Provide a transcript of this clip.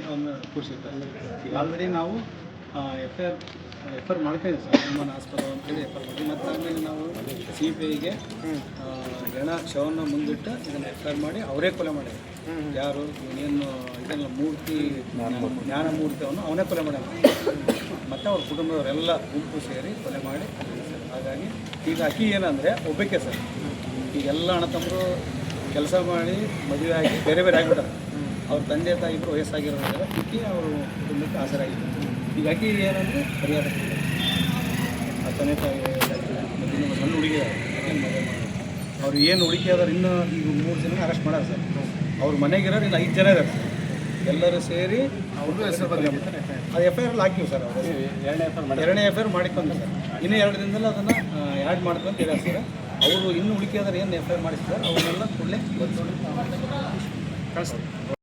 ಅವನ್ನ ಕೂರಿಸಿರ್ತಾರೆ. ಈಗ ಆಲ್ರೆಡಿ ನಾವು ಎಫ್ ಆರ್ ಮಾಡ್ಕೊಂಡಿದ್ದೀವಿ ಸರ್, ಅನುಮಾನಾಸ್ಪದ ಅಂತೇಳಿ ಎಫ್ ಆರ್ ಮಾಡಿ ಮತ್ತು ಆಮೇಲೆ ನಾವು CBIಗೆ ಹೆಣ ಶವವನ್ನು ಮುಂದಿಟ್ಟು ಇದನ್ನು ಎಫ್ ಆರ್ ಮಾಡಿ ಅವರೇ ಕೊಲೆ ಮಾಡಿದ್ರು. ಯಾರು ಏನು ಇದೆಲ್ಲ ಮೂರ್ತಿ ಜ್ಞಾನ ಮೂರ್ತಿಯನ್ನು ಅವನೇ ಕೊಲೆ ಮಾಡ್ಯಾನ ಮತ್ತು ಅವ್ರ ಕುಟುಂಬದವರೆಲ್ಲ ಗುಂಪು ಸೇರಿ ಕೊಲೆ ಮಾಡಿ ಸರ್. ಹಾಗಾಗಿ ಈಗ ಅಕ್ಕಿ ಏನಂದರೆ ಒಬ್ಬಕ್ಕೆ ಸರ್, ಈಗೆಲ್ಲ ಅಣ್ಣ ತಮ್ಮರು ಕೆಲಸ ಮಾಡಿ ಮದುವೆ ಆಗಿ ಬೇರೆ ಬೇರೆ ಆಗಿಬಿಟ್ಟಾರೆ. ಅವ್ರ ತಂದೆ ತಾಯಿ ಇಬ್ಬರು ವಯಸ್ಸಾಗಿರೋದ್ರಿಂದ ಅಕ್ಕಿ ಅವರು ಕುಟುಂಬಕ್ಕೆ ಹಾಜರಾಗಿತ್ತು. ಈಗ ಅಕ್ಕಿ ಏನಂದರೆ ಪರಿಹಾರ ಆ ತಂದೆ ತಾಯಿ ಇನ್ನೊಂದು ಸಣ್ಣ ಹುಡುಗಿ ಮದುವೆ ಮಾಡಿ ಅವ್ರು ಏನು ಹುಡುಕಿ ಅದಾರೆ ಇನ್ನೂ ಈಗ 3 ಜನ ಅರೆಸ್ಟ್ ಮಾಡ್ಯಾರ ಸರ್. ಅವ್ರ ಮನೆಗಿರೋರು ಇನ್ನು 5 ಜನ ಇದ್ದಾರೆ ಸರ್. ಎಲ್ಲರೂ ಸೇರಿ ಅವ್ರದ್ದು ಹೆಸರು ಬಂದಿರ್ತಾರೆ. ಅದು FIR ಹಾಕಿವಿ ಸರ್. ಅವರು ಎರಡನೇ FIR ಮಾಡಿಕೊಂಡು ಸರ್, ಇನ್ನೂ 2 ದಿನದಲ್ಲಿ ಅದನ್ನು ಆ್ಯಡ್ ಮಾಡ್ಕೊಂಡು ಇದ್ದಾರೆ ಸರ್. ಅವರು ಇನ್ನೂ ಹುಡುಕಿ ಅದಾರೆ ಏನು FIR ಮಾಡಿಸ್ತಾರೆ ಅವನ್ನೆಲ್ಲ ಕೂಡಲೇ ಕಳಿಸ್ತಾರೆ.